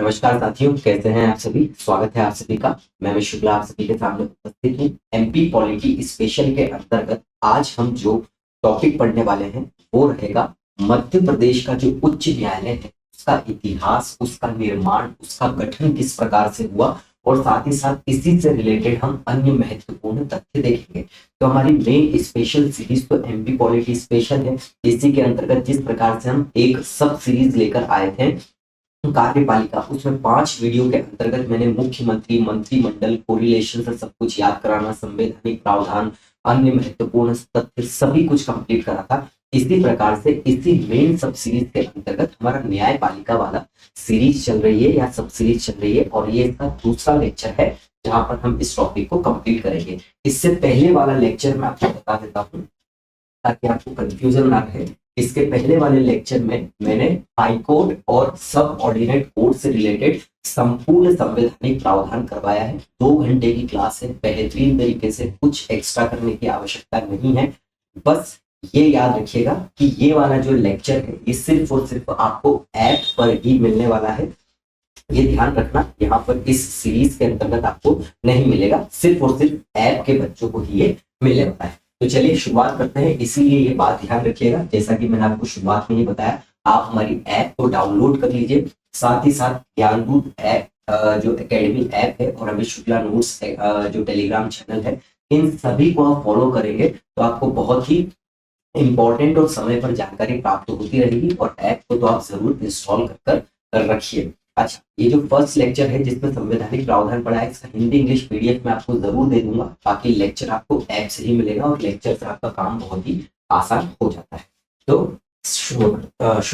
नमस्कार साथियों, कैसे हैं आप सभी। स्वागत है आप सभी का। मैं शुक्ला आप सभी के सामने उपस्थित हूँ। एमपी पॉलिटी स्पेशल के अंतर्गत आज हम जो टॉपिक पढ़ने वाले हैं वो रहेगा मध्य प्रदेश का जो उच्च न्यायालय है उसका इतिहास, उसका निर्माण, उसका गठन किस प्रकार से हुआ और साथ ही साथ इसी से रिलेटेड हम अन्य महत्वपूर्ण तथ्य देखेंगे। तो हमारी मेन स्पेशल सीरीज तो एमपी पॉलिटी स्पेशल है। इसी के अंतर्गत जिस प्रकार से हम एक सब सीरीज लेकर आए थे कार्यपालिका, उसमें 5 वीडियो के अंतर्गत मैंने मुख्यमंत्री, मंत्रिमंडल, कोरिलेशन से सब कुछ याद कराना, संवैधानिक प्रावधान, अन्य महत्वपूर्ण तथ्य सभी कुछ कंप्लीट करा था। इसी प्रकार से इसी मेन सब सीरीज के अंतर्गत हमारा न्यायपालिका वाला सीरीज चल रही है या सब सीरीज चल रही है और ये इसका दूसरा लेक्चर है जहां पर हम इस टॉपिक को कंप्लीट करेंगे। इससे पहले वाला लेक्चर मैं आपको बता देता हूँ ताकि आपको कंफ्यूजन ना रहे। इसके पहले वाले लेक्चर में मैंने हाई कोर्ट और सब ऑर्डिनेट कोर्ट से रिलेटेड संपूर्ण संवैधानिक प्रावधान करवाया है। 2 घंटे की क्लास है, बेहतरीन तरीके से, कुछ एक्स्ट्रा करने की आवश्यकता नहीं है। बस ये याद रखिएगा कि ये वाला जो लेक्चर है ये सिर्फ और सिर्फ आपको ऐप पर ही मिलने वाला है। ये ध्यान रखना, यहाँ पर इस सीरीज के अंतर्गत आपको नहीं मिलेगा, सिर्फ और सिर्फ ऐप के बच्चों को ही ये मिलने वाला है। तो चलिए शुरुआत करते हैं। इसीलिए ये बात ध्यान रखिएगा, जैसा कि मैंने आपको शुरुआत में ही बताया, आप हमारी ऐप को डाउनलोड कर लीजिए। साथ ही साथ ज्ञानदूत ऐप जो एकेडमी ऐप है और अभी शुक्ला नोट्स जो टेलीग्राम चैनल है, इन सभी को आप फॉलो करेंगे तो आपको बहुत ही इंपॉर्टेंट और समय पर जानकारी प्राप्त होती रहेगी। और ऐप को तो आप जरूर इंस्टॉल कर रखिए। अच्छा, ये जो फर्स्ट लेक्चर है जिसमें संवैधानिक प्रावधान पढ़ा है, इसका हिंदी इंग्लिश पीडीएफ मैं आपको जरूर दे दूंगा। बाकी लेक्चर आपको ऐप से ही मिलेगा और लेक्चर से आपका काम बहुत ही आसान हो जाता है। तो शुरू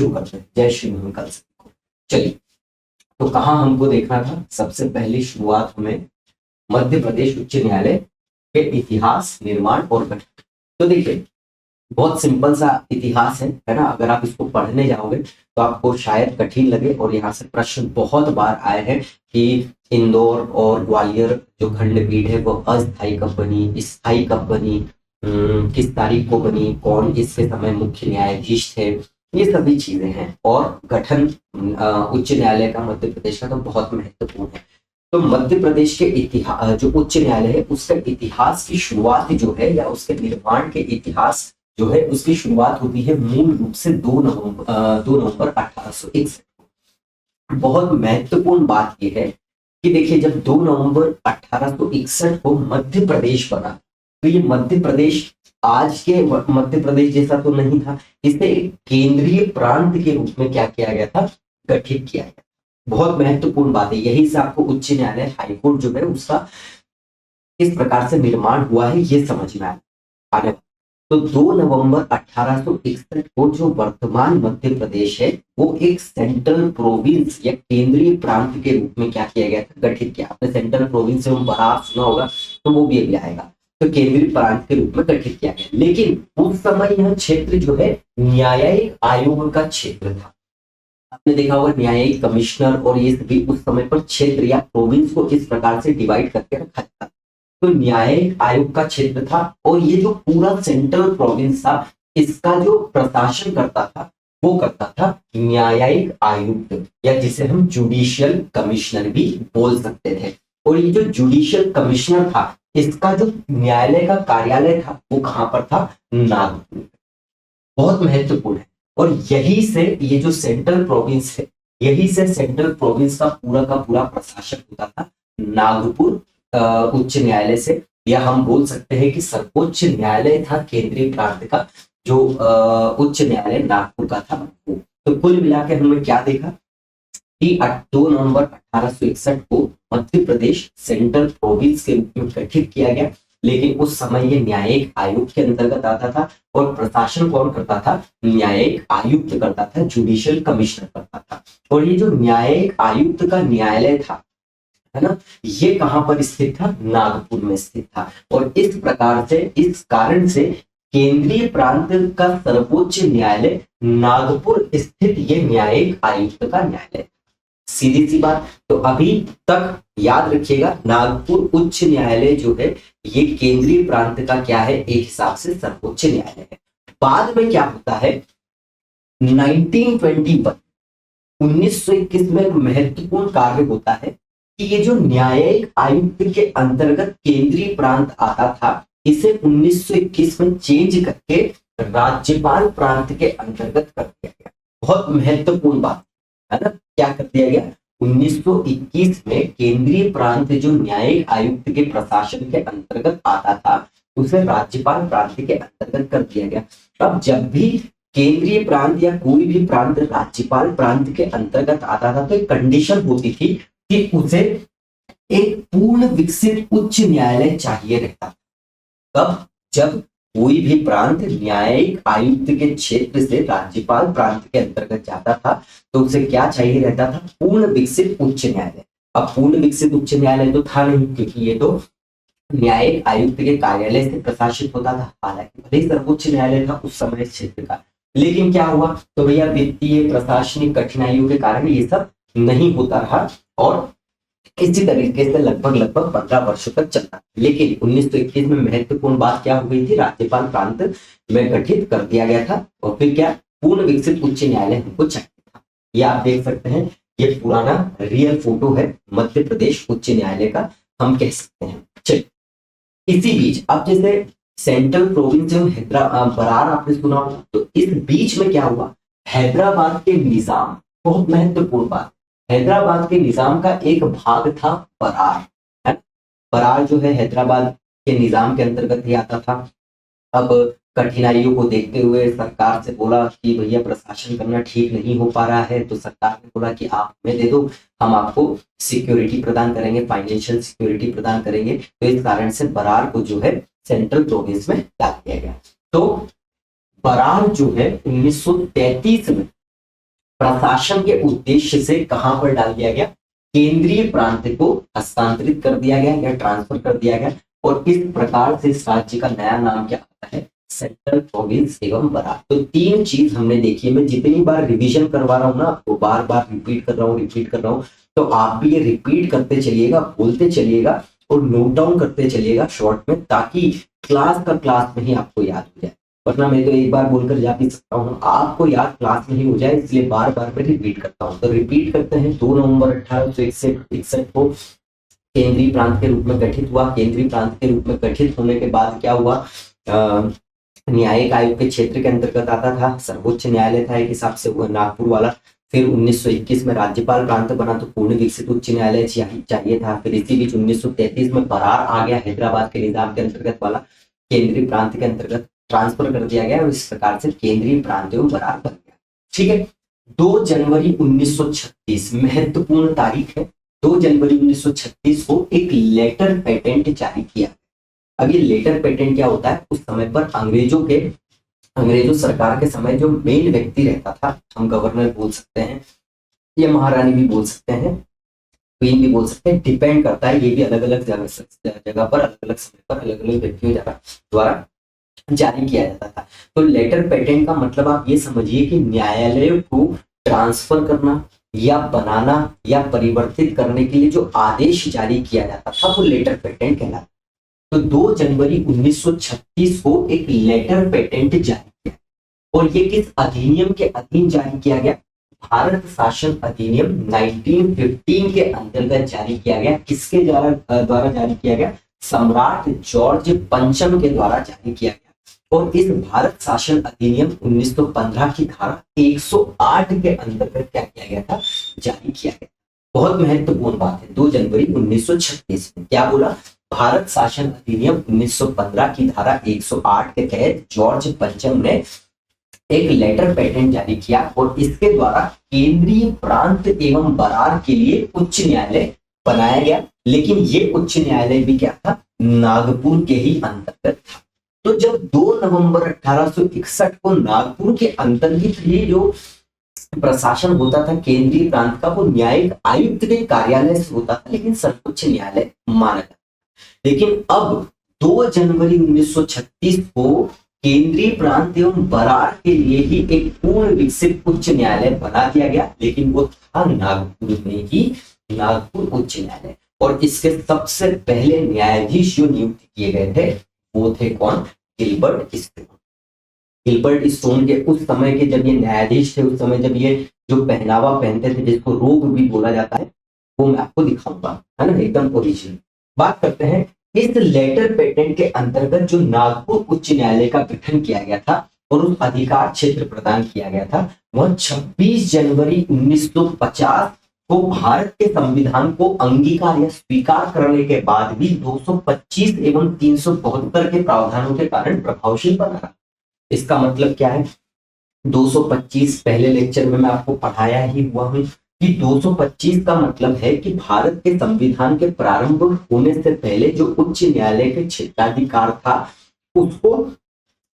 करते हैं। जय श्री महाकाल सभी को। चलिए, तो कहाँ हमको देखना था? सबसे पहली शुरुआत हमें मध्य प्रदेश उच्च न्यायालय के इतिहास, निर्माण और गठन। तो देखिए, बहुत सिंपल सा इतिहास है ना। अगर आप इसको पढ़ने जाओगे तो आपको शायद कठिन लगे और यहाँ से प्रश्न बहुत बार आए हैं कि इंदौर और ग्वालियर जो खंडपीठ है वो अस्थायी कब बनी, स्थायी कब बनी, किस तारीख को बनी, कौन इसके समय मुख्य न्यायाधीश थे, ये सभी चीजें हैं। और गठन उच्च न्यायालय का मध्य प्रदेश का तो बहुत महत्वपूर्ण है। तो मध्य प्रदेश के इतिहास, जो उच्च न्यायालय है उसका इतिहास की शुरुआत जो है या उसके निर्माण के इतिहास जो है उसकी शुरुआत होती है मूल रूप से 2 नवंबर 1861 को। बहुत महत्वपूर्ण बात यह है कि देखिए, जब 2 नवंबर 1861 को मध्य प्रदेश बना तो ये मध्य प्रदेश आज के मध्य प्रदेश जैसा तो नहीं था। इसे एक केंद्रीय प्रांत के रूप में क्या किया गया था? गठित किया गया। बहुत महत्वपूर्ण बात है। यही से आपको उच्च न्यायालय, हाईकोर्ट जो है उसका किस प्रकार से निर्माण हुआ है ये समझ में आने। तो 2 नवंबर 1861 को जो वर्तमान मध्य प्रदेश है वो एक सेंट्रल प्रोविंस या केंद्रीय प्रांत के रूप में क्या किया गया था? गठित किया। आपने सेंट्रल प्रोविंस से बाहर सुना होगा तो वो भी अभी आएगा। तो केंद्रीय प्रांत के रूप में गठित किया गया। लेकिन उस समय यह क्षेत्र जो है न्यायिक आयोग का क्षेत्र था। आपने देखा होगा न्यायिक कमिश्नर और ये सभी उस समय पर क्षेत्र या प्रोविंस को इस प्रकार से डिवाइड करके रखा था। तो न्यायिक आयोग का क्षेत्र था और ये जो पूरा सेंट्रल प्रोविंस था इसका जो प्रशासन करता था वो करता था न्यायिक आयुक्त, या जिसे हम जुडिशियल कमिश्नर भी बोल सकते थे। और ये जो जुडिशियल कमिश्नर था इसका जो न्यायालय का कार्यालय था वो कहां पर था? नागपुर। बहुत महत्वपूर्ण है। और यही से ये जो सेंट्रल प्रोविंस है, यही से सेंट्रल प्रोविंस का पूरा प्रशासन होता था नागपुर उच्च न्यायालय से। या हम बोल सकते हैं कि सर्वोच्च न्यायालय था केंद्रीय प्रांत का, जो उच्च न्यायालय नागपुर का था। तो कुल मिलाकर हमने क्या देखा कि 2 नवंबर 1861 को मध्य प्रदेश सेंट्रल प्रोविंस के रूप में गठित किया गया। लेकिन उस समय ये न्यायिक आयोग के अंतर्गत आता था और प्रशासन कौन करता था? न्यायिक आयुक्त करता था, जुडिशियल कमिश्नर करता था। और ये जो न्यायिक आयुक्त का न्यायालय था, है ना, ये कहां पर स्थित था? नागपुर में स्थित था। और इस प्रकार से, इस कारण से केंद्रीय प्रांत का सर्वोच्च न्यायालय नागपुर स्थित ये न्यायिक आयुक्त का न्यायालय। सीधी सी बात। तो अभी तक याद रखिएगा, नागपुर उच्च न्यायालय जो है ये केंद्रीय प्रांत का क्या है? एक हिसाब से सर्वोच्च न्यायालय है। बाद में क्या होता है? 1921 1921 में एक महत्वपूर्ण कार्य होता है कि ये जो न्यायिक आयुक्त के अंतर्गत केंद्रीय प्रांत आता था, इसे 1921 में चेंज करके राज्यपाल प्रांत के अंतर्गत कर दिया गया। बहुत महत्वपूर्ण बात है ना, क्या कर दिया गया? 1921 में केंद्रीय प्रांत जो न्यायिक आयुक्त के प्रशासन के अंतर्गत आता था, उसे राज्यपाल प्रांत के अंतर्गत कर दिया गया। अब जब भी केंद्रीय प्रांत या कोई भी प्रांत राज्यपाल प्रांत के अंतर्गत आता था, तो एक कंडीशन होती थी कि उसे एक पूर्ण विकसित उच्च न्यायालय चाहिए रहता। तब जब कोई भी प्रांत न्यायिक आयुक्त के क्षेत्र से राज्यपाल प्रांत के अंतर्गत जाता था, तो उसे क्या चाहिए रहता था? पूर्ण विकसित उच्च न्यायालय। अब पूर्ण विकसित उच्च न्यायालय तो था नहीं, क्योंकि ये तो न्यायिक आयुक्त के कार्यालय से प्रशासित होता था। हालांकि भले ही सर्वोच्च न्यायालय था उस समय क्षेत्र का, लेकिन क्या हुआ? तो भैया वित्तीय प्रशासनिक कठिनाइयों के कारण ये सब नहीं होता रहा और इसी तरीके से लगभग 15 वर्षों तक चलता। लेकिन 1921 में महत्वपूर्ण बात क्या हो गई थी? राज्यपाल प्रांत में गठित कर दिया गया था और फिर क्या? पूर्ण विकसित उच्च न्यायालय हमको चाहिए था। ये आप देख सकते हैं, ये पुराना रियल फोटो है मध्य प्रदेश उच्च न्यायालय का, हम कह सकते हैं। चलिए, इसी बीच अब जैसे सेंट्रल प्रोविंस हैदराबाद बरार आपने सुना होगा, तो इस बीच में क्या हुआ? हैदराबाद के निजाम, बहुत महत्वपूर्ण बात, हैदराबाद के निजाम का एक भाग था बरार, है? बरार जो है हैदराबाद के निजाम के अंतर्गत ही आता था। अब कठिनाइयों को देखते हुए सरकार से बोला कि भैया प्रशासन करना ठीक नहीं हो पा रहा है, तो सरकार ने बोला कि आप हमें दे दो, हम आपको सिक्योरिटी प्रदान करेंगे, फाइनेंशियल सिक्योरिटी प्रदान करेंगे। तो इस कारण से बरार को जो है सेंट्रल प्रोविंस में डाल दिया गया। तो बरार जो है 1933 में प्रशासन के उद्देश्य से कहां पर डाल दिया गया? केंद्रीय प्रांत को हस्तांतरित कर दिया गया या ट्रांसफर कर दिया गया, और इस प्रकार से इस राज्य का नया नाम क्या आता है? सेंट्रल प्रोविंस एवं बरार। तो तीन चीज हमने देखी है। मैं जितनी बार रिवीजन करवा रहा हूँ ना, आपको बार बार रिपीट कर रहा हूँ, तो आप भी ये रिपीट करते चलिएगा, बोलते चलिएगा और नोट डाउन करते चलिएगा शॉर्ट में, ताकि क्लास में ही आपको याद हो जाए। वरना मैं तो एक बार बोलकर जा भी सकता हूँ, आपको याद क्लास में ही हो जाए, इसलिए बार बार मैं रिपीट करता हूँ। तो रिपीट करते हैं। 2 नवंबर 1861 को केंद्रीय प्रांत के रूप में गठित हुआ। केंद्रीय प्रांत के रूप में गठित होने के बाद क्या हुआ? न्यायिक आयोग के क्षेत्र के अंतर्गत आता था, सर्वोच्च न्यायालय था एक हिसाब से नागपुर वाला। फिर 1921 में राज्यपाल प्रांत बना, तो पूर्ण विकसित उच्च न्यायालय चाहिए था। फिर इसी बीच 1933 में बरार आ गया, हैदराबाद के निजाम के अंतर्गत वाला, केंद्रीय प्रांत के अंतर्गत ट्रांसफर कर दिया गया और इस प्रकार से केंद्रीय प्रांत एवं बरार बन गया। ठीक है। 2 जनवरी 1936 महत्वपूर्ण तारीख है। 2 जनवरी 1936 को एक लेटर पेटेंट जारी किया। अब ये लेटर पेटेंट क्या होता है? उस समय पर अंग्रेजों सरकार के समय जो मेन व्यक्ति रहता था, हम गवर्नर बोल सकते हैं या महारानी भी बोल सकते हैं, क्वीन भी बोल सकते हैं, डिपेंड करता है। ये भी अलग अलग जगह पर अलग अलग समय पर अलग अलग व्यक्तियों द्वारा जारी किया जाता था। तो लेटर पेटेंट का मतलब आप ये समझिए कि न्यायालय को ट्रांसफर करना या बनाना या परिवर्तित करने के लिए जो आदेश जारी किया जाता था, वो लेटर पेटेंट कहलाता। तो 2 जनवरी 1936 को एक लेटर पेटेंट जारी किया, और ये किस अधिनियम के अधीन जारी किया गया? भारत शासन अधिनियम 1915 के अंतर्गत जारी किया गया। किसके द्वारा जारी किया गया? सम्राट जॉर्ज पंचम के द्वारा जारी किया गया। और इस भारत शासन अधिनियम 1915 की धारा 108 के अंतर्गत क्या किया गया था? जारी किया गया। बहुत महत्वपूर्ण बात है। 2 जनवरी 1936 में क्या बोला? भारत शासन अधिनियम 1915 की धारा 108 के तहत जॉर्ज पंचम ने एक लेटर पेटेंट जारी किया, और इसके द्वारा केंद्रीय प्रांत एवं बरार के लिए उच्च न्यायालय बनाया गया। लेकिन ये उच्च न्यायालय भी क्या था? नागपुर के ही अंतर्गत था। तो जब 2 नवंबर 1861 को नागपुर के अंतर्गत ये जो प्रशासन होता था केंद्रीय प्रांत का, वो न्यायिक आयुक्त के कार्यालय से होता था, लेकिन सर्वोच्च न्यायालय माना जाता। लेकिन अब 2 जनवरी 1936 को केंद्रीय प्रांत एवं बरार के लिए ही एक पूर्ण विकसित उच्च न्यायालय बना दिया गया, लेकिन वो था नागपुर में ही, नागपुर उच्च न्यायालय। और इसके सबसे पहले न्यायाधीश जो नियुक्त किए गए थे वो थे कौन? Gilbert strong. गिलबर्ट स्टोन के उस समय के जब ये न्यायाधीश थे, उस समय जब ये जो पहनावा पहनते थे जिसको रोब भी बोला जाता है, वो मैं आपको दिखाऊंगा, है ना, एकदम ओरिजिनल। बात करते हैं इस लेटर पेटेंट के अंतर्गत जो नागपुर उच्च न्यायालय का गठन किया गया था और उस अधिकार क्षेत्र प्रदान किया गया था, वह 26 जनवरी 1950 को भारत के संविधान को अंगीकार या स्वीकार करने के बाद भी 225 एवं 372 के प्रावधानों के कारण प्रभावशील बना रहा। इसका मतलब क्या है? 225 पहले लेक्चर में मैं आपको पढ़ाया ही हुआ हूं कि 225 का मतलब है कि भारत के संविधान के प्रारंभ होने से पहले जो उच्च न्यायालय के क्षेत्राधिकार था उसको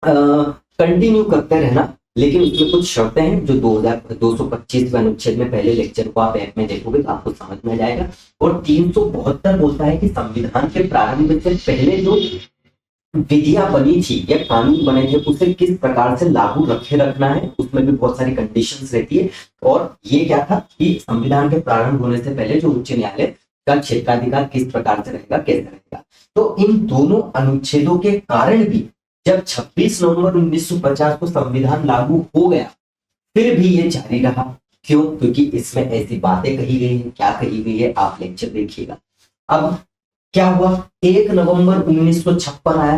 कंटिन्यू करते रहना, लेकिन उसमें कुछ शर्तें हैं जो 225 अनुच्छेद में पहले लेक्चर को आप ऐप में देखोगे तो आपको समझ में जाएगा। और 372 बोलता है कि संविधान के प्रारंभ से पहले जो विधियां बनी थी या कानून बने थे उसे किस प्रकार से लागू रखना है, उसमें भी बहुत सारी कंडीशंस रहती है। और ये क्या था कि संविधान के प्रारंभ होने से पहले जो उच्च न्यायालय का क्षेत्राधिकार किस प्रकार से रहेगा, कैसे रहेगा। तो इन दोनों अनुच्छेदों के कारण भी जब 26 नवंबर 1950 को संविधान लागू हो गया फिर भी ये जारी रहा। क्यों? क्योंकि इसमें ऐसी बातें कही गई है। क्या कही गई है आप लेक्चर देखिएगा। अब क्या हुआ, 1 नवंबर 1956 आया,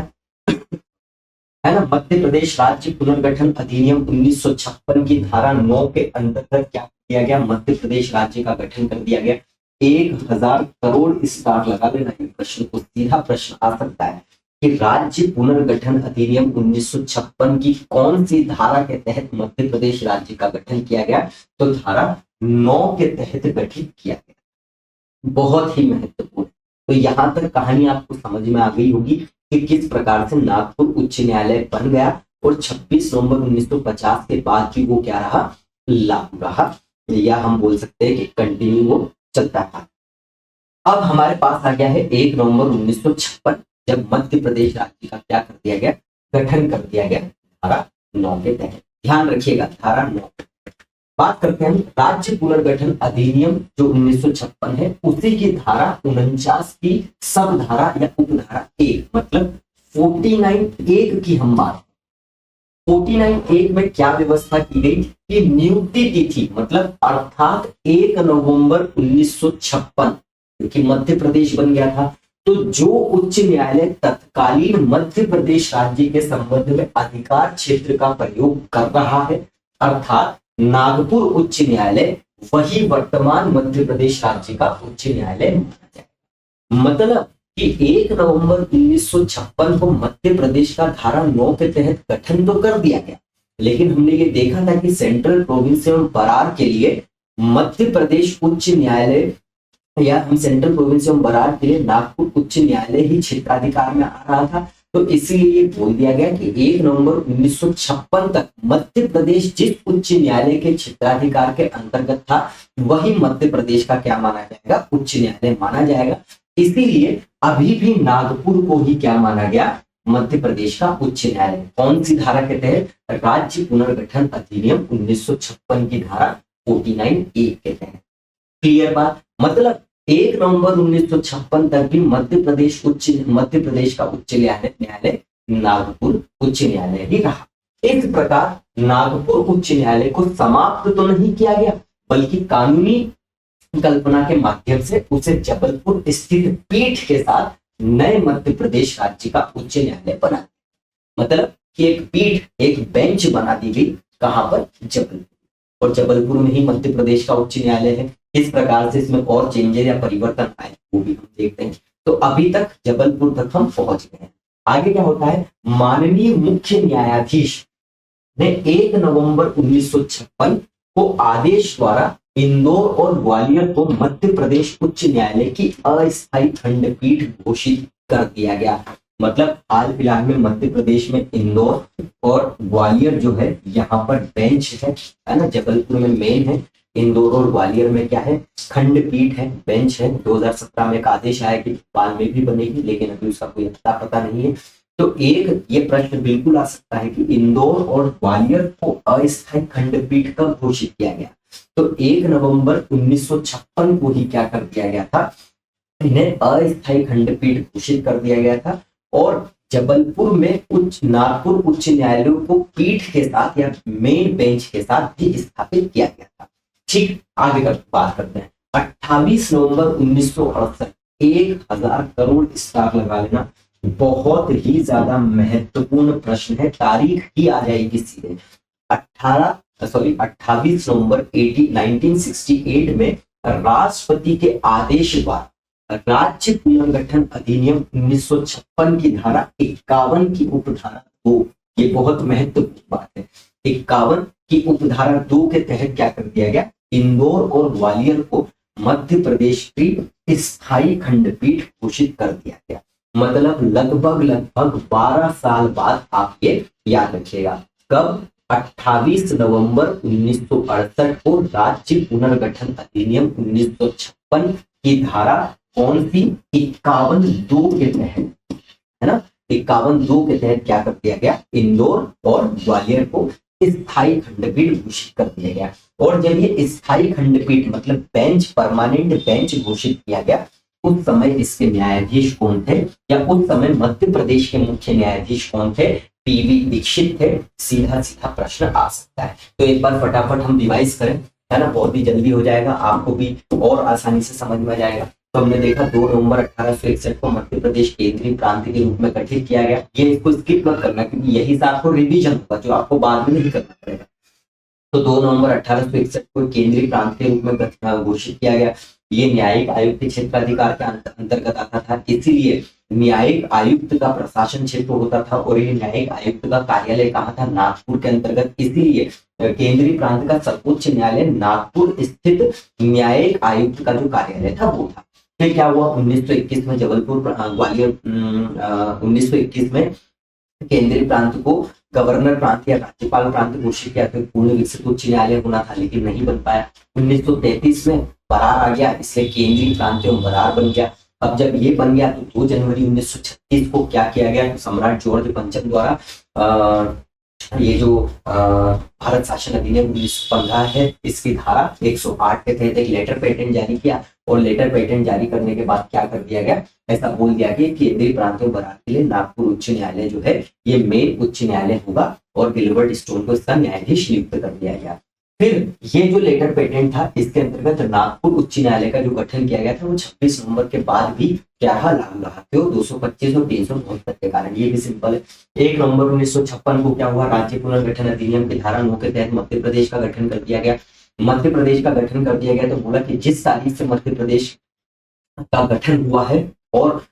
है ना, मध्य प्रदेश राज्य पुनर्गठन अधिनियम 1956 की धारा 9 के अंतर्गत क्या किया गया, मध्य प्रदेश राज्य का गठन कर दिया गया। 1000 करोड़ स्टार लगा देना, प्रश्न को सीधा प्रश्न आ सकता है कि राज्य पुनर्गठन अधिनियम 1956 की कौन सी धारा के तहत मध्य प्रदेश राज्य का गठन किया गया? तो धारा 9 के तहत गठित किया गया। बहुत ही महत्वपूर्ण। तो यहां तक कहानी आपको समझ में आ गई होगी कि किस प्रकार से नागपुर उच्च न्यायालय बन गया और 26 नवंबर 1950 के बाद भी वो क्या रहा, लागू रहा, या हम बोल सकते हैं कि कंटिन्यू वो चलता था। अब हमारे पास आ गया है 1 नवंबर 1956, जब मध्य प्रदेश राज्य का क्या कर दिया गया, गठन कर दिया गया धारा 9 के तहत। ध्यान रखिएगा धारा 9। बात करते हैं राज्य पुनर्गठन अधिनियम जो 1956 है उसी की धारा 49 की सब धारा या उपधारा 1 मतलब 49(1) की हम बात। 49(1) में क्या व्यवस्था की गई कि नियुक्ति तिथि मतलब अर्थात 1 नवंबर 1956 क्योंकि मध्य प्रदेश बन गया था, तो जो उच्च न्यायालय तत्कालीन मध्य प्रदेश राज्य के संबंध में अधिकार क्षेत्र का प्रयोग कर रहा है अर्थात नागपुर उच्च न्यायालय, वही वर्तमान मध्य प्रदेश राज्य का उच्च न्यायालय माना जाएगा। मतलब कि 1 नवंबर 1956 को मध्य प्रदेश का धारा 9 के तहत गठन तो कर दिया गया, लेकिन हमने ये देखा था कि सेंट्रल प्रोविंस एवं बरार के लिए मध्य प्रदेश उच्च न्यायालय या हम सेंट्रल प्रोविंस एवं बरार के लिए नागपुर उच्च न्यायालय ही क्षेत्राधिकार में आ रहा था। तो इसीलिए बोल दिया गया कि 1 नवंबर 1956 तक मध्य प्रदेश जिस उच्च न्यायालय के क्षेत्राधिकार के अंतर्गत था वही मध्य प्रदेश का क्या माना जाएगा, उच्च न्यायालय माना जाएगा। इसीलिए अभी भी नागपुर को ही क्या माना गया, मध्य प्रदेश का उच्च न्यायालय। कौन सी धारा के तहत? राज्य पुनर्गठन अधिनियम 1956 की धारा 49(1) के तहत। क्लियर बात? मतलब 1 नवंबर 1956 तक भी मध्य प्रदेश का उच्च न्यायालय नागपुर उच्च न्यायालय ही रहा। इस प्रकार नागपुर उच्च न्यायालय को समाप्त तो नहीं किया गया, बल्कि कानूनी कल्पना के माध्यम से उसे जबलपुर स्थित पीठ के साथ नए मध्य प्रदेश राज्य का उच्च न्यायालय बना। मतलब कि एक पीठ, एक बेंच बना दी गई, कहां पर? जबलपुर। और जबलपुर में ही मध्य प्रदेश का उच्च न्यायालय है। किस प्रकार से इसमें और चेंजेस या परिवर्तन आए वो भी हम देखते हैं। तो अभी तक जबलपुर तक हम पहुंच गए हैं। आगे क्या होता है, माननीय मुख्य न्यायाधीश ने 1 नवंबर 1956 को आदेश द्वारा इंदौर और ग्वालियर को मध्य प्रदेश उच्च न्यायालय की अस्थायी खंडपीठ घोषित कर दिया गया। मतलब हाल फिलहाल में मध्य प्रदेश में इंदौर और ग्वालियर जो है यहाँ पर बेंच है ना, जबलपुर में मेन है, इंदौर और ग्वालियर में क्या है, खंडपीठ है, बेंच है। 2017 में एक आदेश आया कि भोपाल में भी बनेगी, लेकिन अभी उसका कोई अता पता नहीं है। तो एक ये प्रश्न बिल्कुल आ सकता है कि इंदौर और ग्वालियर को अस्थायी खंडपीठ कब घोषित किया गया? तो 1 नवंबर 1956 को ही क्या कर दिया गया था, इन्हें अस्थायी खंडपीठ घोषित कर दिया गया था। और जबलपुर में नागपुर उच्च न्यायालय को पीठ के साथ या मेन बेंच के साथ भी स्थापित किया गया था। ठीक, आगे का बात करते हैं। 28 नवंबर 1968, 1000 करोड़ स्टार लगा लेना, बहुत ही ज्यादा महत्वपूर्ण प्रश्न है, तारीख ही आ जाएगी सीधे। 28 नवंबर 1968 में राष्ट्रपति के आदेश द्वारा राज्य पुनर्गठन अधिनियम 1956 की धारा 51 की उपधारा 2, ये बहुत महत्वपूर्ण बात है, 51 की उपधारा 2 के तहत क्या कर दिया गया, इंदौर और ग्वालियर को मध्य प्रदेश की स्थायी खंडपीठ घोषित कर दिया गया। मतलब लगभग 12 साल बाद, आप ये याद रखिएगा, कब, 28 नवंबर 1968 को राज्य पुनर्गठन अधिनियम 1956 की धारा कौन सी, 51(2) के तहत, है ना, 51(2) के तहत क्या कर दिया गया, इंदौर और ग्वालियर को स्थायी खंडपीठ घोषित कर दिया गया। और जब ये स्थायी खंडपीठ मतलब बेंच, परमानेंट बेंच घोषित किया गया, उस समय इसके न्यायाधीश कौन थे, या उस समय मध्य प्रदेश के मुख्य न्यायाधीश कौन थे, पीवी दीक्षित थे। सीधा सीधा प्रश्न आ सकता है, तो एक बार फटाफट हम रिवाइज करें, है ना, बहुत ही जल्दी हो जाएगा, आपको भी और आसानी से समझ में आ जाएगा। तो हमने देखा 2 नवंबर 1861 को मध्य प्रदेश केंद्रीय प्रांत के रूप में गठित किया गया। ये इसको स्किप मत करना, क्योंकि यही से आपको रिवीजन होगा, जो आपको बाद में नहीं करना पड़ेगा। तो 2 नवंबर 1861 को केंद्रीय प्रांत के रूप में घोषित किया गया। ये न्यायिक आयुक्त के क्षेत्राधिकार के अंतर्गत आता था, इसीलिए न्यायिक आयुक्त का प्रशासन क्षेत्र होता था, और ये न्यायिक आयुक्त का कार्यालय कहाँ था, नागपुर के अंतर्गत। इसीलिए केंद्रीय प्रांत का सर्वोच्च न्यायालय नागपुर स्थित न्यायिक आयुक्त का जो कार्यालय था वो था। फिर क्या हुआ, 1921 में जबलपुर ग्वालियर, 1921 में केंद्रीय प्रांत को गवर्नर प्रांत या राज्यपाल प्रांत घोषित किया, फिर पूर्ण विकसित उच्च न्यायालय होना था, लेकिन नहीं बन पाया। 1933 में बरार आ गया, इसलिए केंद्रीय प्रांत एवं बरार बन गया। अब जब ये बन गया तो 2 जनवरी 1936 को क्या किया गया, तो सम्राट जॉर्ज पंचम द्वारा ये जो भारत शासन अधिनियम 1915 है, इसकी धारा 108 के तहत एक लेटर पेटेंट जारी किया, और लेटर पेटेंट जारी करने के बाद क्या कर दिया गया, ऐसा बोल दिया कि केंद्रीय प्रांतों बरार के लिए नागपुर उच्च न्यायालय जो है ये मेन उच्च न्यायालय होगा, और गिलबर्ट स्टोन को इसका न्यायाधीश नियुक्त कर दिया गया। फिर ये जो लेटर पेटेंट था, इसके अंतर्गत नागपुर उच्च न्यायालय का जो गठन किया गया था, वो 26 नवंबर के बाद भी क्या लागू रहा, क्यों, 225 और 372 के कारण। ये भी सिंपल है। 1 नवंबर 1956 को क्या हुआ, राज्य पुनर्गठन अधिनियम की धारा 9 के तहत मध्य प्रदेश का गठन कर दिया गया। मध्य प्रदेश का गठन कर दिया गया तो बोला कि जिस तारीख से मध्य प्रदेश का गठन हुआ है, और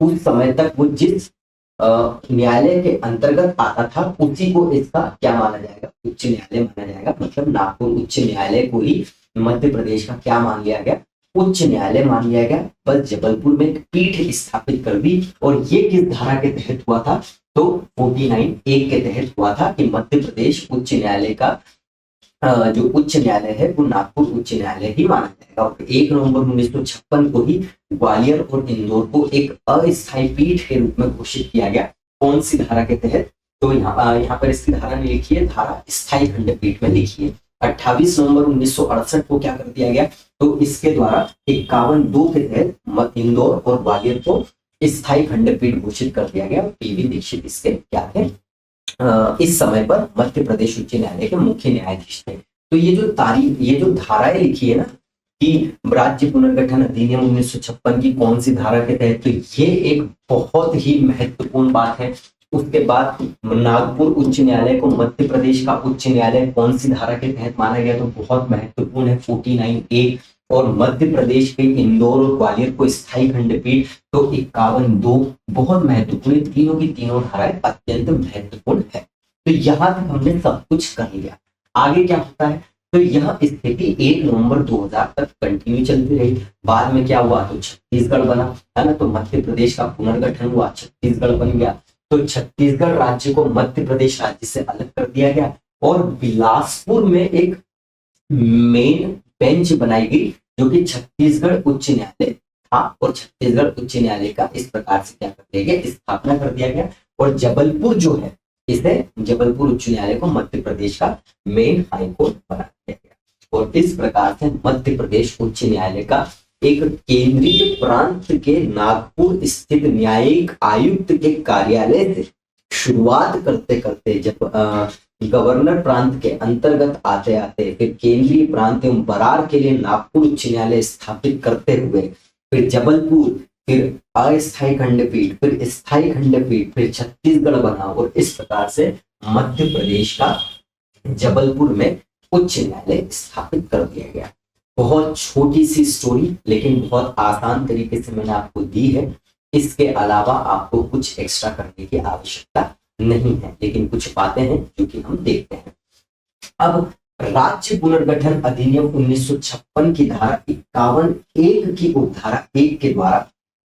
उस समय तक वो जिस न्यायालय के अंतर्गत आता था, उसी को इसका क्या माना जाएगा, उच्च न्यायालय माना जाएगा। मतलब नागपुर उच्च न्यायालय को ही मध्य प्रदेश का क्या मान लिया गया, उच्च न्यायालय मान लिया गया। बस जबलपुर में एक पीठ स्थापित कर दी, और ये किस धारा के तहत हुआ था, तो 49(1) के तहत हुआ था कि मध्य प्रदेश उच्च न्यायालय का जो उच्च न्यायालय है वो नागपुर उच्च न्यायालय ही माना जाएगा। और 1 नवंबर 1956 को ही ग्वालियर और इंदौर को एक अस्थायी पीठ के रूप में घोषित किया गया। कौन सी धारा के तहत, तो यहाँ पर इसकी धारा नहीं लिखी है, धारा स्थायी खंडपीठ में लिखी है। 28 नवंबर 1968 को क्या कर दिया गया, तो इसके द्वारा 51(2) के तहत इंदौर और ग्वालियर को स्थायी खंडपीठ घोषित कर दिया गया। पीवी दीक्षित इसके क्या थे, इस समय पर मध्य प्रदेश उच्च न्यायालय के मुख्य न्यायाधीश थे। तो ये जो तारीख, ये जो धाराएं लिखी है ना कि राज्य पुनर्गठन अधिनियम 1956 की कौन सी धारा के तहत, तो ये एक बहुत ही महत्वपूर्ण बात है। उसके बाद नागपुर उच्च न्यायालय को मध्य प्रदेश का उच्च न्यायालय कौन सी धारा के तहत माना गया, तो बहुत महत्वपूर्ण है 49(a), और मध्य प्रदेश के इंदौर और ग्वालियर को स्थायी खंडपीठ तो 51(2), बहुत महत्वपूर्ण। तीनों की तीनों धाराएं अत्यंत महत्वपूर्ण है। तो यहाँ तक हमने सब कुछ कर लिया। आगे क्या होता है, तो यह स्थिति 1 नवंबर 2000 तक कंटिन्यू चलती रही। बाद में क्या हुआ, तो छत्तीसगढ़ बना, है ना, तो मध्य प्रदेश का पुनर्गठन हुआ, छत्तीसगढ़ बन गया। तो छत्तीसगढ़ राज्य को मध्य प्रदेश राज्य से अलग कर दिया गया, और बिलासपुर में एक मेन बेंच बनाई गई जो कि छत्तीसगढ़ उच्च न्यायालय था, और छत्तीसगढ़ उच्च न्यायालय का इस प्रकार से क्या कर दिया गया, स्थापना कर दिया गया। और जबलपुर जो है, इसे जबलपुर उच्च न्यायालय को मध्य प्रदेश का मेन हाई कोर्ट बना दिया गया। और इस प्रकार से मध्य प्रदेश उच्च न्यायालय का एक केंद्रीय प्रांत के नागपुर स्थित न्यायिक आयुक्त के कार्यालय से शुरुआत करते करते जब गवर्नर प्रांत के अंतर्गत आते आते फिर केंद्रीय प्रांत एवं बरार के लिए नागपुर उच्च न्यायालय स्थापित करते हुए फिर जबलपुर, फिर अस्थायी खंडपीठ, फिर स्थायी खंडपीठ, फिर छत्तीसगढ़ बना और इस प्रकार से मध्य प्रदेश का जबलपुर में उच्च न्यायालय स्थापित कर दिया गया। बहुत छोटी सी स्टोरी लेकिन बहुत आसान तरीके से मैंने आपको दी है। इसके अलावा आपको कुछ एक्स्ट्रा करने की आवश्यकता नहीं है, लेकिन कुछ बातें हैं जो कि हम देखते हैं। अब राज्य पुनर्गठन अधिनियम 1956 की धारा 51(1) की उपधारा 1 के द्वारा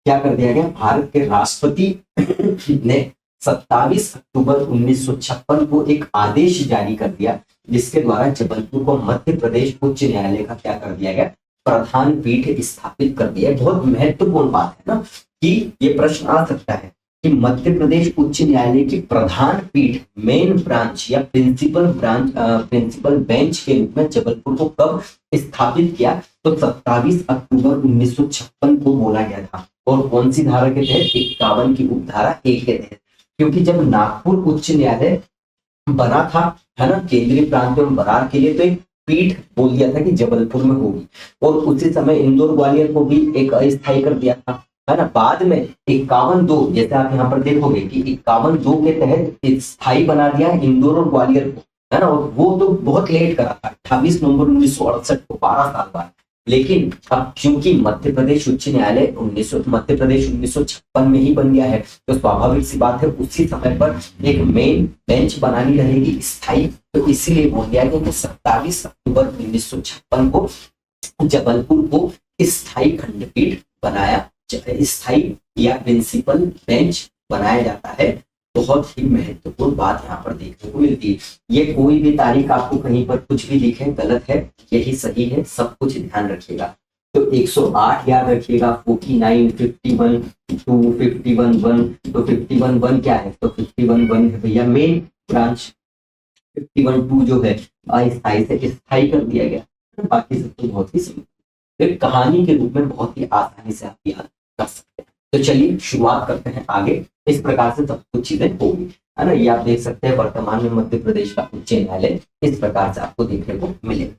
क्या कर दिया गया, भारत के राष्ट्रपति ने 27 अक्टूबर 1956 को एक आदेश जारी कर दिया जिसके द्वारा जबलपुर को मध्य प्रदेश उच्च न्यायालय का क्या कर दिया गया, प्रधान पीठ स्थापित कर दिया। बहुत महत्वपूर्ण बात है ना कि ये प्रश्न आ सकता है कि मध्य प्रदेश उच्च न्यायालय की प्रधान पीठ मेन ब्रांच या प्रिंसिपल बेंच के रूप में जबलपुर को कब स्थापित किया, तो 27 अक्टूबर 1956 को बोला गया था। और कौन सी धारा के तहत, 51 की उपधारा 1 के तहत। क्योंकि जब नागपुर उच्च न्यायालय बना था, है ना, केंद्रीय प्रांत एवं बरार के लिए, तो एक पीठ बोल दिया था कि जबलपुर में होगी और उसी समय इंदौर ग्वालियर को भी एक अस्थायी कर दिया था, है ना। बाद में 51(2) जैसे आप यहाँ पर देखोगे कि 51(2) के तहत स्थायी बना दिया इंदौर और ग्वालियर को, है ना। और वो तो बहुत लेट करा था, 28 नवंबर 1968 को, 12 साल बाद। लेकिन अब क्योंकि मध्य प्रदेश उच्च न्यायालय मध्य प्रदेश 1956 में ही बन गया है, तो स्वाभाविक सी बात है उसी समय पर एक मेन बेंच बनानी रहेगी स्थायी। तो इसीलिए बोल दिया गया कि 27 अक्टूबर 1956 को जबलपुर को स्थायी खंडपीठ बनाया, स्थायी या प्रिंसिपल बेंच बनाया जाता है। बहुत ही महत्वपूर्ण बात यहाँ पर देखने को मिलती है। ये कोई भी तारीख आपको कहीं पर कुछ भी लिखे गलत है, यही सही है, सब कुछ ध्यान रखिएगा। तो 108 याद रखिएगा, 49, 51, 2, 51(1), तो 51(1) क्या है, तो 51(1) है भैया मेन ब्रांच। 51(2) जो है अस्थायी से स्थायी कर दिया गया, बाकी सब तो बहुत ही सिंपल, एक कहानी के रूप में बहुत ही आसानी से आप याद कर सकते हैं। तो चलिए शुरुआत करते हैं आगे। इस प्रकार से सब कुछ चीजें होगी, है ना। ये आप देख सकते हैं वर्तमान में मध्य प्रदेश का उच्च न्यायालय इस प्रकार से आपको देखने को मिलेगा।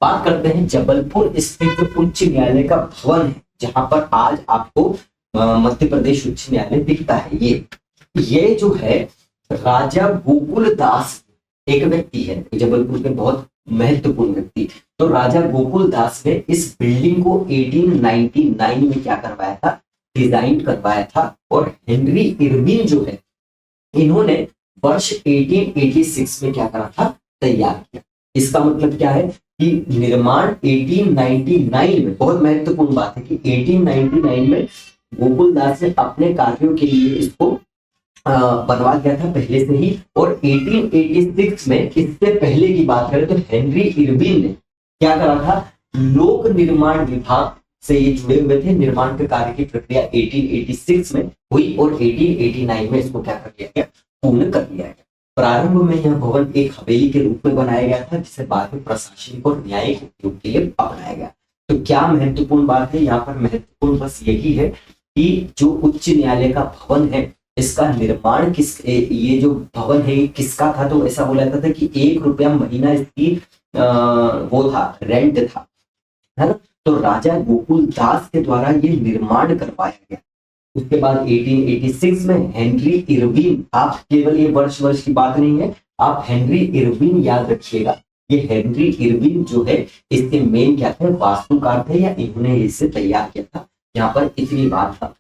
बात करते हैं जबलपुर स्थित उच्च न्यायालय का भवन है, जहां पर आज आपको मध्य प्रदेश उच्च न्यायालय दिखता है। ये जो है राजा गोकुल दास एक व्यक्ति है, जबलपुर के बहुत महत्वपूर्ण व्यक्ति। तो राजा गोकुल दास ने इस बिल्डिंग को 1899 में क्या करवाया था, डिजाइन करवाया था। और हेनरी इरविन जो है, इन्होंने वर्ष 1886 में क्या करा था, तैयार किया। इसका मतलब क्या है कि निर्माण 1899 में, बहुत महत्वपूर्ण बात है कि 1899 में गोकुल दास ने अपने कार्यों के लिए इसको बनवा दिया था पहले से ही। और 1886 में, इससे पहले की बात करें तो हेनरी इरविन ने क्या करा था, लोक निर्माण विभाग से ये जुड़े हुए थे। निर्माण के कार्य की प्रक्रिया 1886 में हुई और 1889 में इसको क्या कर दिया गया, पूर्ण कर दिया गया। प्रारंभ में यह भवन एक हवेली के रूप में बनाया गया था, जिसे बाद में प्रशासनिक और न्यायिक उपयोग के लिए अपनाया गया। तो क्या महत्वपूर्ण बात है यहाँ पर, महत्वपूर्ण बस यही है कि जो उच्च न्यायालय का भवन है, इसका निर्माण ये जो भवन है किसका था, तो ऐसा बोला जाता था कि 1 रुपया महीना इसकी वो था, रेंट था, है ना। तो राजा गोकुल दास के द्वारा ये निर्माण करवाया गया। उसके बाद 1886 में हेनरी इरविन, आप केवल ये वर्ष की बात नहीं है, आप हेनरी इरविन याद रखिएगा। ये हेनरी इरविन जो है, इसके मेन क्या थे, वास्तुकार थे, या इन्होंने इसे तैयार किया था। यहाँ पर इतनी बात था।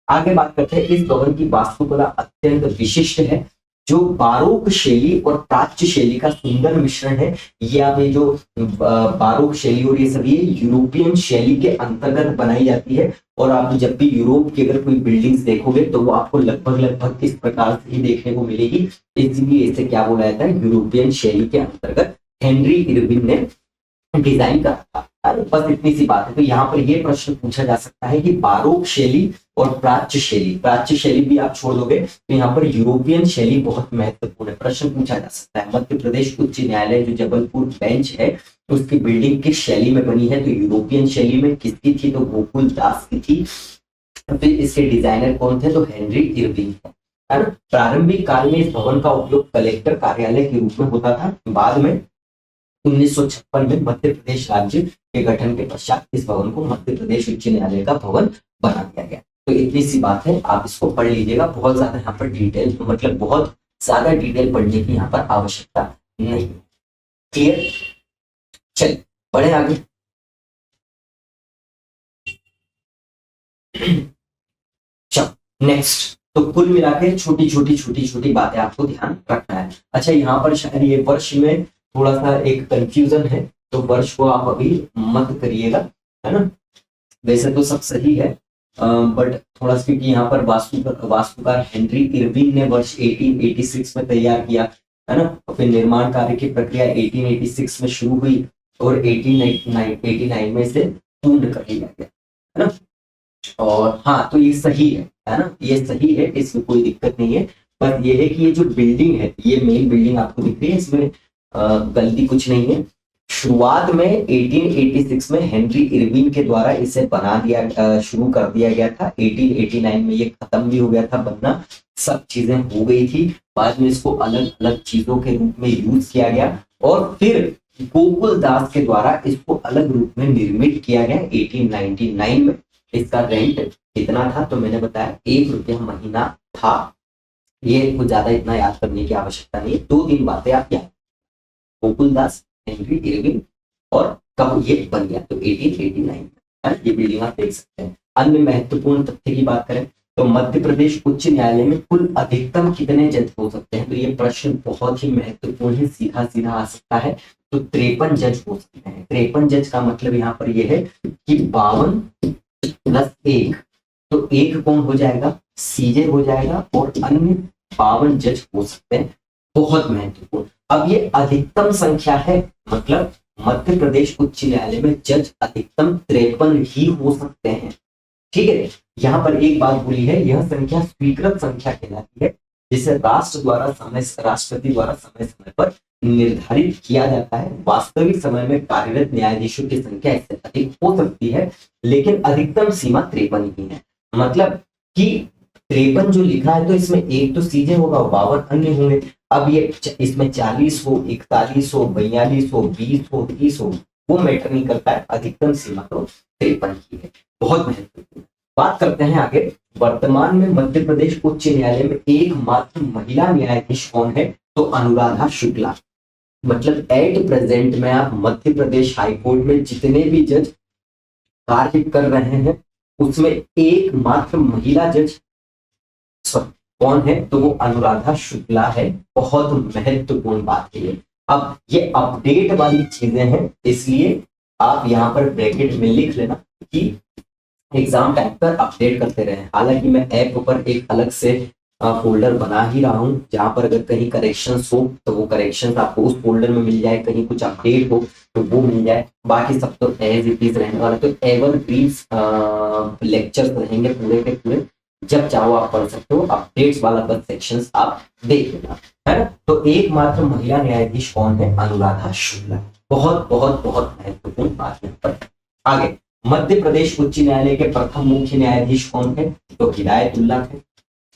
आगे बात करते हैं, इस भवन की वास्तुकला अत्यंत विशिष्ट है, जो बारोक शैली और प्राच्य शैली का सुंदर मिश्रण है। ये आप ये जो बारोक शैली और ये सभी यूरोपियन शैली के अंतर्गत बनाई जाती है। और आप जब भी यूरोप की अगर कोई बिल्डिंग्स देखोगे तो वो आपको लगभग इस प्रकार से ही देखने को मिलेगी। इसलिए इसे क्या बोला जाता है, यूरोपियन शैली के अंतर्गत हेनरी इरविन ने डिजाइन करा था। बस इतनी सी बात है। तो यहाँ पर यह प्रश्न पूछा जा सकता है कि बारोक शैली और प्राच्य शैली भी आप छोड़ दोगे तो यहाँ पर यूरोपियन शैली बहुत महत्वपूर्ण है। प्रश्न पूछा जा सकता है मध्य प्रदेश उच्च न्यायालय जो जबलपुर बेंच है तो उसकी बिल्डिंग किस शैली में बनी है, तो यूरोपियन शैली में। किसकी थी, तो गोकुल दास की थी। फिर इसके डिजाइनर कौन थे, तो हेनरी इरविंग है ना। प्रारंभिक काल में इस भवन का उपयोग कलेक्टर कार्यालय के रूप में होता था। बाद में 1956 में मध्य प्रदेश राज्य के गठन के पश्चात इस भवन को मध्य प्रदेश उच्च न्यायालय का भवन बना दिया गया। तो इतनी सी बात है, आप इसको पढ़ लीजिएगा। बहुत ज्यादा यहाँ पर डिटेल, मतलब बहुत ज्यादा डिटेल पढ़ने की यहाँ पर आवश्यकता नहीं। क्लियर, चलिए बढ़े आगे। चलो नेक्स्ट, तो कुल मिलाकर छोटी छोटी बातें आपको ध्यान रखना है। अच्छा यहाँ पर शायद ये वर्ष में थोड़ा सा एक कंफ्यूजन है, तो वर्ष को आप अभी मत करिएगा, है ना। वैसे तो सब सही है, बट थोड़ा सा क्योंकि यहाँ पर वास्तुकार हेनरी इरविन ने वर्ष 1886 में तैयार किया, है ना। फिर निर्माण कार्य की प्रक्रिया 1886 में शुरू हुई और 1889 में इसे पूर्ण कर लिया गया, है ना। और हाँ, तो ये सही है ना, ये सही है, इसमें कोई दिक्कत नहीं है। पर ये है कि ये जो बिल्डिंग है, ये मेन बिल्डिंग आपको दिख रही है, इसमें गलती कुछ नहीं है। शुरुआत में 1886 में हेनरी इरविन के द्वारा इसे बना दिया, शुरू कर दिया गया था। 1889 में ये खत्म भी हो गया था बनना, सब चीजें हो गई थी। बाद में इसको अलग अलग चीजों के रूप में यूज किया गया और फिर गोकुल दास के द्वारा इसको अलग रूप में निर्मित किया गया 1899 में। इसका रेंट कितना था, तो मैंने बताया ₹1 महीना था। ये कुछ ज्यादा इतना याद करने की आवश्यकता नहीं, 2-3 बातें आप याद, गोकुल दास, हेनरी इरविन और कब ये बन गया, तो 1889 में। ये बिल्डिंग आप देख सकते हैं। अन्य महत्वपूर्ण तथ्य की बात करें तो मध्य प्रदेश उच्च न्यायालय में कुल अधिकतम कितने जज हो सकते हैं, तो ये प्रश्न बहुत ही महत्वपूर्ण है, सीधा सीधा आ सकता है। तो 53 जज हो सकते हैं। 53 जज का मतलब यहाँ पर यह है कि 52 + 1, तो एक कौन हो जाएगा, सीजे हो जाएगा और अन्य 52 जज हो सकते हैं। बहुत महत्वपूर्ण। अब ये अधिकतम संख्या है, मतलब मध्य प्रदेश उच्च न्यायालय में जज अधिकतम 53 ही हो सकते हैं। ठीक है, यहाँ पर एक बात बोली है, यह संख्या स्वीकृत संख्या कहलाती है, जिसे राष्ट्रपति द्वारा समय समय पर निर्धारित किया जाता है। वास्तविक समय में कार्यरत न्यायाधीशों की संख्या इससे अधिक हो सकती है, लेकिन अधिकतम सीमा 53 ही है। मतलब कि 53 जो लिखा है, तो इसमें एक तो सीजे होगा, 52 अन्य होंगे। अब ये इसमें 40 हो, 41 हो, 42 हो, 20 हो, 30 हो, वो मैटर नहीं करता है, अधिकतम सीमा तो 53 ही है। बहुत महत्वपूर्ण। बात करते हैं आगे। वर्तमान में मध्य प्रदेश उच्च न्यायालय में एकमात्र महिला न्यायाधीश कौन है, तो अनुराधा शुक्ला। मतलब एट प्रेजेंट में आप मध्य प्रदेश हाईकोर्ट में जितने भी जज कार्य कर रहे हैं उसमें एकमात्र महिला जज कौन है, तो वो अनुराधा शुक्ला है। बहुत महत्वपूर्ण बात है। अब ये अपडेट वाली चीजें हैं, इसलिए आप यहाँ पर ब्रैकेट में लिख लेना कि एग्जाम टाइम पर अपडेट करते रहे। हालांकि मैं ऐप पर एक अलग से फोल्डर बना ही रहा हूँ, जहां पर अगर कहीं करेक्शंस हो तो वो करेक्शंस आपको उस फोल्डर में मिल जाए, कहीं कुछ अपडेट हो तो वो मिल जाए। बाकी सब तो एज इट इज रहने वाला। तो एवरग्रीन लेक्चर रहेंगे पूरे के पूरे, जब चाहो आप पढ़ सकते हो। अपडेट्स वाला बस सेक्शंस आप देख लेना, है ना। तो एकमात्र महिला न्यायाधीश कौन है, अनुराधा शुक्ला। बहुत बहुत बहुत महत्वपूर्ण बात है पर। आगे, मध्य प्रदेश उच्च न्यायालय के प्रथम मुख्य न्यायाधीश कौन है, तो हिदायतुल्लाह थे,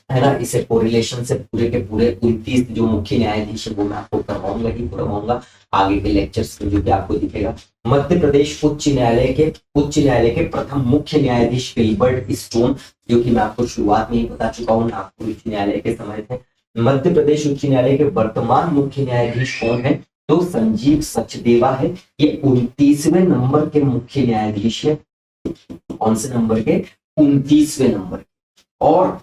है ना। इसे कोरिलेशन से पूरे के पूरे 29 जो मुख्य न्यायाधीश है वो मैं आपको करवाऊंगा आगे के लेक्चर्स में, जो कि आपको दिखेगा। मध्य प्रदेश उच्च न्यायालय के प्रथम मुख्य न्यायाधीश फिल्बर्ट स्टोन, जो कि मैं आपको शुरुआत में ही बता चुका हूँ, नागपुर उच्च न्यायालय के समय थे। मध्य प्रदेश उच्च न्यायालय के वर्तमान मुख्य न्यायाधीश कौन है, तो संजीव सचदेवा है। ये 29वें नंबर के मुख्य न्यायाधीश है। कौन से नंबर के, 29वें नंबर। और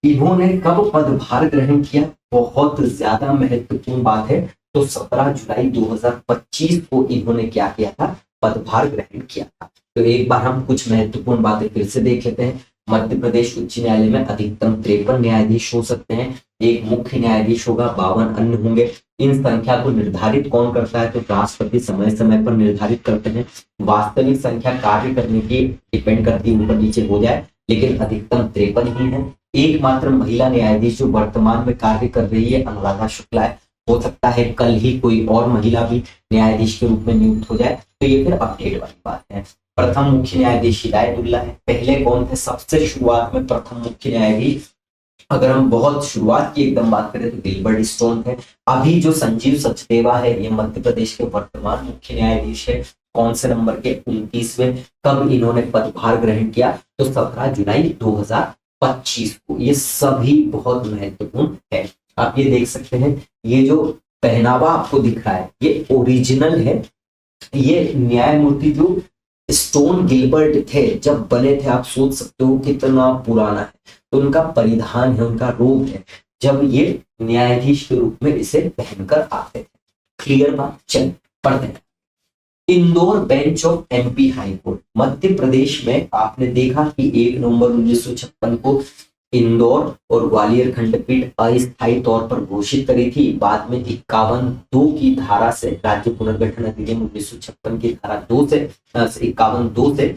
इन्होंने कब पदभार ग्रहण किया, बहुत ज्यादा महत्वपूर्ण बात है, तो 17 जुलाई 2025 को इन्होंने क्या किया था, पदभार ग्रहण किया था। तो एक बार हम कुछ महत्वपूर्ण बातें फिर से देख लेते हैं। मध्य प्रदेश उच्च न्यायालय में अधिकतम 53 न्यायाधीश हो सकते हैं, एक मुख्य न्यायाधीश होगा, 52 अन्य होंगे। इन संख्या को निर्धारित कौन करता है, तो राष्ट्रपति समय समय पर निर्धारित करते हैं। वास्तविक संख्या कार्य करने की डिपेंड करती है, ऊपर नीचे हो जाए, लेकिन अधिकतम 53 ही है। एकमात्र महिला न्यायाधीश जो वर्तमान में कार्य कर रही है अनुराधा शुक्ला है। हो सकता है कल ही कोई और महिला भी न्यायाधीश के रूप में नियुक्त हो जाए, तो ये फिर अपडेट वाली बात है। प्रथम मुख्य न्यायाधीश हिदायतुल्ला है। पहले कौन थे? सबसे शुरुआत में प्रथम मुख्य न्यायाधीश, अगर हम बहुत शुरुआत की एकदम बात करें तो गिलबर्ट स्टोन थे। अभी जो संजीव सचदेवा है ये मध्य प्रदेश के वर्तमान मुख्य न्यायाधीश है। कौन से नंबर के? 29वें। कब इन्होंने पदभार ग्रहण किया? तो 17 जुलाई 2025 को। ये सभी बहुत महत्वपूर्ण है। आप ये देख सकते हैं, ये जो पहनावा आपको दिख रहा है ये ओरिजिनल है। ये न्यायमूर्ति जो स्टोन गिलबर्ट थे जब बने थे, आप सोच सकते हो कितना पुराना है। तो उनका परिधान है, उनका रोब है, जब ये न्यायाधीश के रूप में इसे पहनकर आते थे। क्लियर बात? चल पढ़ते हैं। Indore bench of MP high court. Madhya Pradesh में आपने देखा कि 1 नवंबर 1956 को इंदौर और ग्वालियर खंडपीठ अस्थायी तौर पर घोषित करी थी। बाद में 51(2) की धारा से, राज्य पुनर्गठन अधिनियम 1956 की धारा 2 से 51(2) से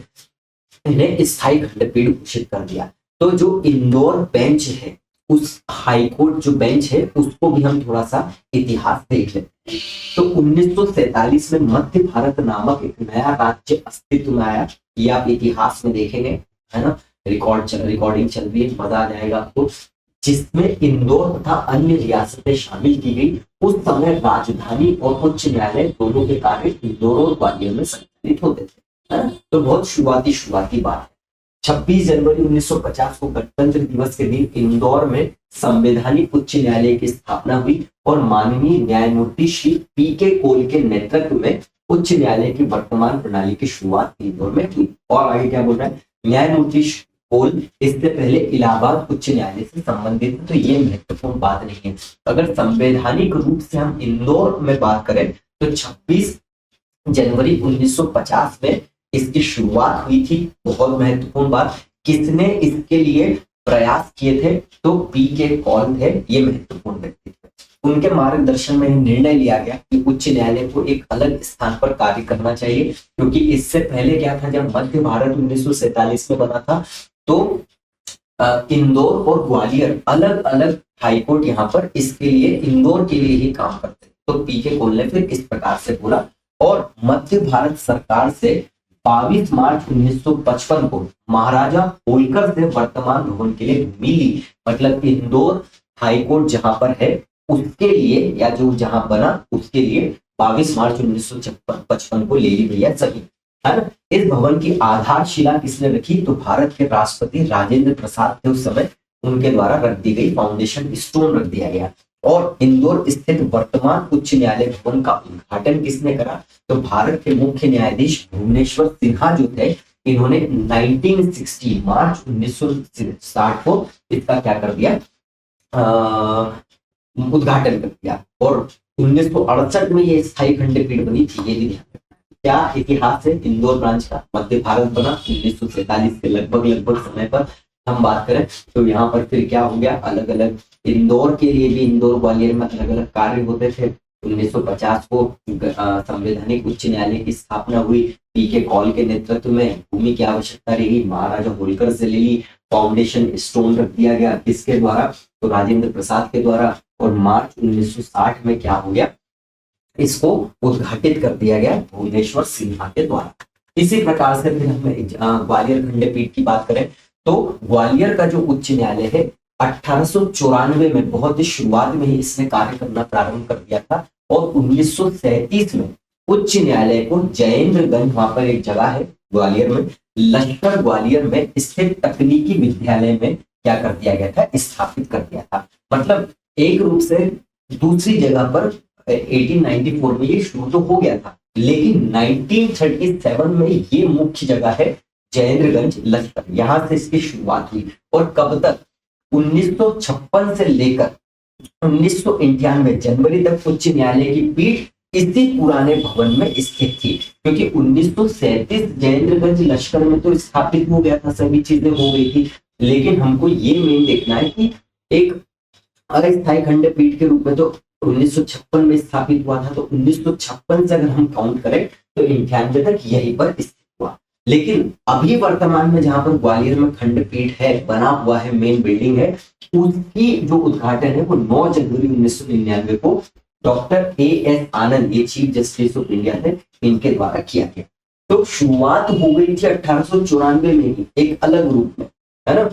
इन्हें स्थायी खंडपीठ घोषित कर दिया। तो जो इंदौर बेंच है, उस हाईकोर्ट जो बेंच है उसको भी हम थोड़ा सा इतिहास देख लेते हैं। तो 1947 में मध्य भारत नामक एक नया राज्य अस्तित्व में आया। ये आप इतिहास में देखेंगे, है ना, रिकॉर्डिंग चल रही है, मजा आ जाएगा आपको। जिसमें इंदौर तथा अन्य रियासतें शामिल की गई। उस समय राजधानी और उच्च न्यायालय दोनों के कार्य इंदौर और ग्वालियर में संचालित होते थे, है ना। तो बहुत शुरुआती बात है। 26 जनवरी 1950 को गणतंत्र दिवस के दिन इंदौर में संवैधानिक उच्च न्यायालय की स्थापना हुई और माननीय न्यायमूर्ति श्री पी.के. कौल के नेतृत्व में उच्च न्यायालय की वर्तमान प्रणाली की शुरुआत इंदौर में हुई। और आगे क्या बोल रहा है? न्यायमूर्ति कौल इससे पहले इलाहाबाद उच्च न्यायालय से संबंधित, तो ये महत्वपूर्ण बात नहीं है। अगर संवैधानिक रूप से हम इंदौर में बात करें तो 26 जनवरी 1950 में इसकी शुरुआत हुई थी। बहुत महत्वपूर्ण बात, किसने इसके लिए प्रयास किए थे? तो पी.के. कौल थे, ये महत्वपूर्ण व्यक्ति थे। उनके मार्गदर्शन में निर्णय लिया गया कि उच्च न्यायालय को एक अलग स्थान पर कार्य करना चाहिए, क्योंकि इससे पहले क्या था, जब मध्य भारत 1947 में बना था तो इंदौर और ग्वालियर अलग अलग हाईकोर्ट यहाँ पर इसके लिए, इंदौर के लिए ही काम करते। तो पी.के. कौल ने फिर इस प्रकार से बोला और मध्य भारत सरकार से 22 मार्च 1955 को महाराजा होलकर से वर्तमान भवन के लिए भूमि ली। मतलब इंदौर हाईकोर्ट जहां पर है उसके लिए, या जो जहां बना उसके लिए 22 मार्च 1955 को ले ली गई है सभी, है ना। इस भवन की आधारशिला किसने रखी? तो भारत के राष्ट्रपति राजेंद्र प्रसाद थे उस समय, उनके द्वारा रख दी गई, फाउंडेशन स्टोन रख दिया गया। और इंदौर स्थित वर्तमान उच्च न्यायालय भवन का उद्घाटन किसने करा? तो भारत के मुख्य न्यायाधीश भुवनेश्वर सिन्हा जो थे, इन्होंने 1960 मार्च 1960 को इसका क्या कर दिया, उद्घाटन कर दिया। और 1968 में ये स्थायी खंडपीठ बनी थी। ये भी ध्यान रखना। क्या इतिहास है इंदौर ब्रांच का? मध्य भारत बना 1947 के लगभग समय पर हम बात करें तो यहाँ पर फिर क्या हो गया, अलग अलग इंदौर के लिए भी, इंदौर ग्वालियर में अलग अलग कार्य होते थे। 1950 को संवैधानिक उच्च न्यायालय की स्थापना हुई। पी.के. कौल के नेतृत्व में भूमि की आवश्यकता रही, महाराजा होलकर से ले ली, फाउंडेशन स्टोन रख दिया गया। किसके द्वारा? तो राजेंद्र प्रसाद के द्वारा। और मार्च 1960 में क्या हो गया, इसको उद्घाटित कर दिया गया भुवनेश्वर सिन्हा के द्वारा। इसी प्रकार से फिर हम ग्वालियर खंडपीठ की बात करें तो ग्वालियर का जो उच्च न्यायालय है 1894 में, बहुत ही शुरुआत में ही इसने कार्य करना प्रारंभ कर दिया था। और 1937 में उच्च न्यायालय को जयेंद्रगंज, वहां पर एक जगह है ग्वालियर में, लश्कर ग्वालियर में स्थित तकनीकी विद्यालय में क्या कर दिया गया था, स्थापित कर दिया था। मतलब एक रूप से दूसरी जगह पर 1894 में ये शुरू तो हो गया था, लेकिन 1937 में ये मुख्य जगह है जयेंद्रगंज लश्कर, यहां से इसकी शुरुआत हुई। और कब तक? 1956 से लेकर 1991 जनवरी तक उच्च न्यायालय की पीठ इसी पुराने भवन में स्थित थी, क्योंकि 1937 जयेंद्रगंज लश्कर में तो स्थापित हो गया था, सभी चीजें हो गई थी। लेकिन हमको ये मेन देखना है कि एक अस्थायी खंडपीठ के रूप में तो 1956 में स्थापित हुआ था, तो 1956 से अगर हम काउंट करें तो 98 तक यहीं पर स्थित हुआ। लेकिन अभी वर्तमान में जहां पर ग्वालियर में खंडपीठ है, बना हुआ है, मेन बिल्डिंग है, उसकी जो उद्घाटन है वो 9 जनवरी 1999 को डॉक्टर A.S. आनंद, ये चीफ जस्टिस ऑफ इंडिया थे, इनके द्वारा किया गया। तो शुरुआत हो गई थी 1894 में ही एक अलग रूप में, है ना,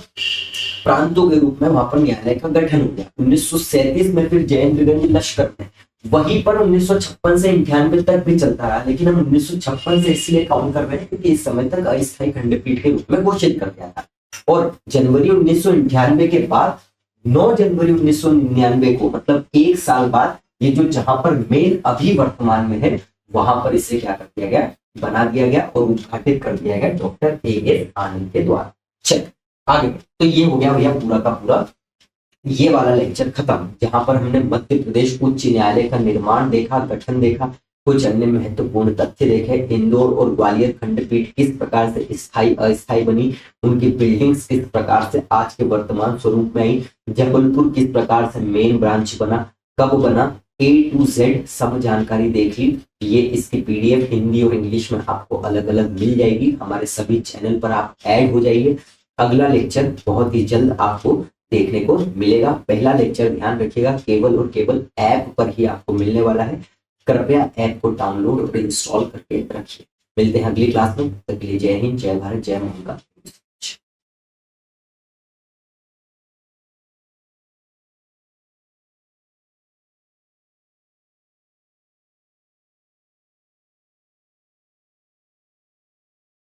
प्रांतों के रूप में वहां पर न्यायालय का गठन हो गया। 1937 में फिर जयेंद्रगंज लश्कर में, वहीं पर 1956 से 98 तक भी चलता रहा, लेकिन हम 1956 से इसलिए काउंट कर रहे हैं क्योंकि इस समय तक अस्थायी खंडपीठ के रूप में घोषित कर दिया था। और जनवरी 1998 के बाद 9 जनवरी 1999 को, मतलब एक साल बाद, ये जो जहां पर मेन अभी वर्तमान में है, वहां पर इसे क्या कर दिया गया, बना दिया गया और उद्घाटित कर दिया गया डॉक्टर A.S. आनंद के द्वारा। चल आगे, तो ये हो गया भैया पूरा का पूरा ये वाला लेक्चर खत्म, जहां पर हमने मध्य प्रदेश उच्च न्यायालय का निर्माण देखा, गठन देखा, कुछ अन्य महत्वपूर्ण तथ्य देखे, इंदौर और ग्वालियर खंडपीठ किस प्रकार से स्थायी अस्थायी बनी, उनकी बिल्डिंग्स किस प्रकार से आज के वर्तमान स्वरूप में आई, जबलपुर किस प्रकार से मेन ब्रांच बना, कब बना, A to Z सब जानकारी देख ली। ये इसकी PDF हिंदी और इंग्लिश में आपको अलग अलग मिल जाएगी, हमारे सभी चैनल पर आप ऐड हो जाइए। अगला लेक्चर बहुत ही जल्द आपको देखने को मिलेगा। पहला लेक्चर ध्यान रखिएगा केवल और केवल ऐप पर ही आपको मिलने वाला है, कृपया ऐप को डाउनलोड और इंस्टॉल करके रखिए। मिलते हैं अगली क्लास में, तब तक के लिए जय हिंद, जय भारत, जय महाकाल।